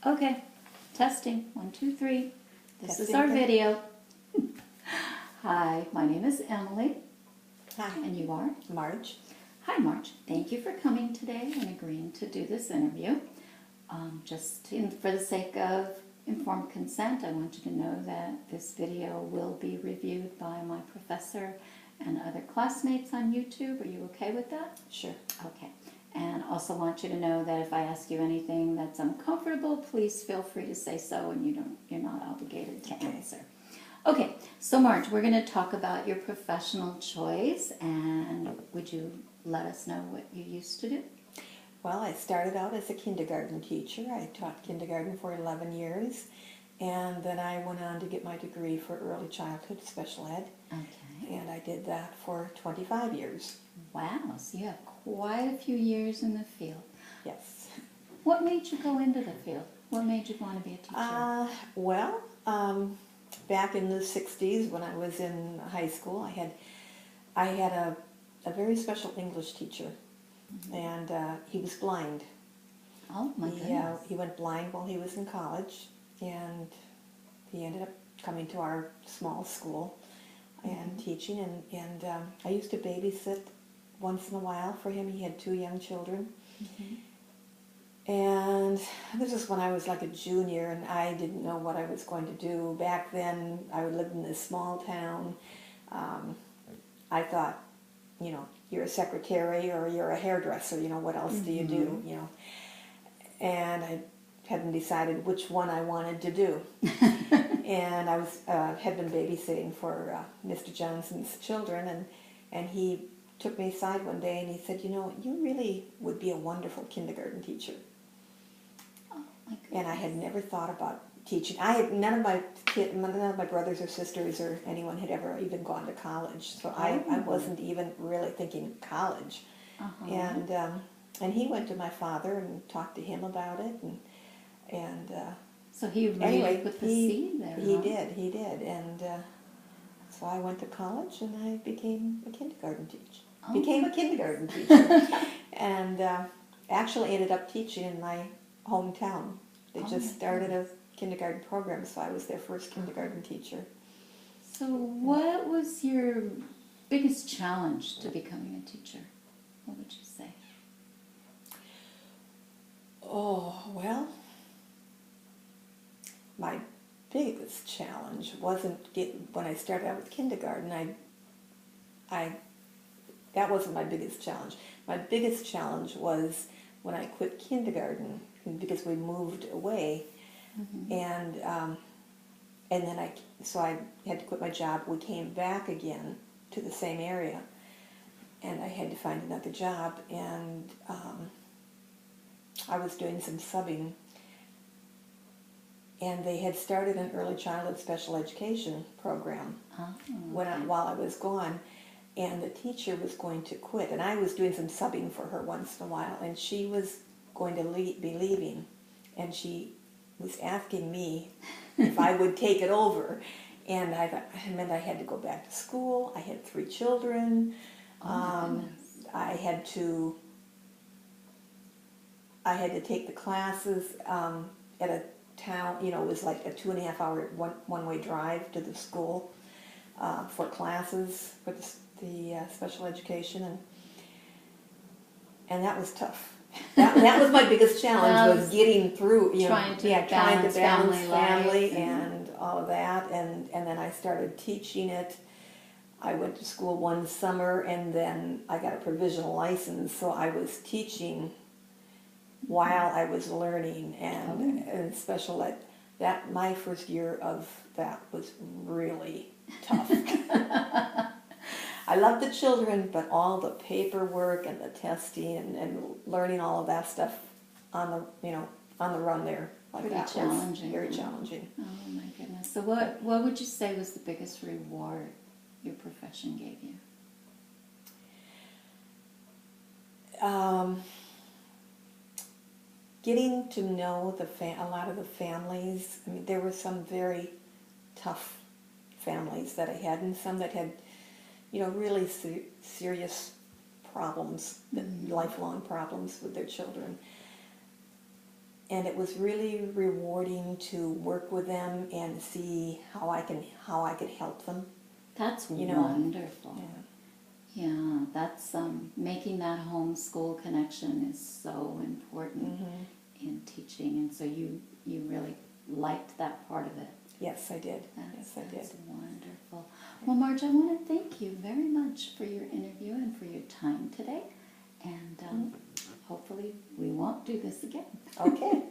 Okay, testing. 1, 2, 3. This is Testing, our testing. video. Hi, my name is Emily. Hi. And you are? Marge. Hi, Marge. Thank you for coming today and agreeing to do this interview. For the sake of informed consent, I want you to know that this video will be reviewed by my professor and other classmates on YouTube. Are you okay with that? Sure. Okay. And also want you to know that if I ask you anything that's uncomfortable, please feel free to say so, and you're not obligated to answer. Okay, so Marge, we're going to talk about your professional choice, and would you let us know what you used to do? Well, I started out as a kindergarten teacher. I taught kindergarten for 11 years, and then I went on to get my degree for early childhood special ed. Okay. And I did that for 25 years. Wow, so you have quite a few years in the field. Yes. What made you go into the field? What made you want to be a teacher? Back in the 60s when I was in high school, I had a very special English teacher, and he was blind. Oh, my goodness. He went blind while he was in college, and he ended up coming to our small school and teaching, and I used to babysit once in a while for him. He had 2 young children. And this is when I was like a junior, and I didn't know what I was going to do. Back then, I lived in this small town. I thought, you're a secretary or you're a hairdresser, what else do you do, And I hadn't decided which one I wanted to do. And I had been babysitting for Mr. Johnson's children, and he took me aside one day and he said, you really would be a wonderful kindergarten teacher. Oh, my goodness. And I had never thought about teaching. None of my brothers or sisters or anyone had ever even gone to college, so I wasn't even really thinking college. And he went to my father and talked to him about it, and so he really anyway, put the seed there. He did, and so I went to college and I became a kindergarten teacher. And actually ended up teaching in my hometown. They just started a kindergarten program, so I was their first kindergarten teacher. So what was your biggest challenge to becoming a teacher? What would you say? Oh, well, my biggest challenge wasn't when I started out with kindergarten. That wasn't my biggest challenge. My biggest challenge was when I quit kindergarten because we moved away, and then I had to quit my job. We came back again to the same area, and I had to find another job, and I was doing some subbing, and they had started an early childhood special education program while I was gone, and the teacher was going to quit, and I was doing some subbing for her once in a while, and she was going to be leaving, and she was asking me if I would take it over, and I thought it meant I had to go back to school. I had 3 children. I had to take the classes at a town. It was like a 2.5-hour one-way drive to the school for classes for the special education, and that was tough. That was my biggest challenge, was getting through, trying to balance family and all of that, and then I started teaching it. I went to school one summer, and then I got a provisional license, so I was teaching while I was learning, and special ed. My first year of that was really tough. I loved the children, but all the paperwork and the testing and learning all of that stuff on the run there, Pretty challenging. Very challenging. Oh my goodness. So what would you say was the biggest reward your profession gave you? Getting to know a lot of the families. I mean, there were some very tough families that I had, and some that had really serious problems, lifelong problems with their children. and it was really rewarding to work with them and see how I could help them. That's You know, wonderful. Yeah. Yeah, that's making that homeschool connection is so important in teaching, and so you really liked that part of it. Yes, I did. Yes, I did. That's wonderful. Well, Marge, I want to thank you very much for your interview and for your time today, and hopefully we won't do this again. Okay.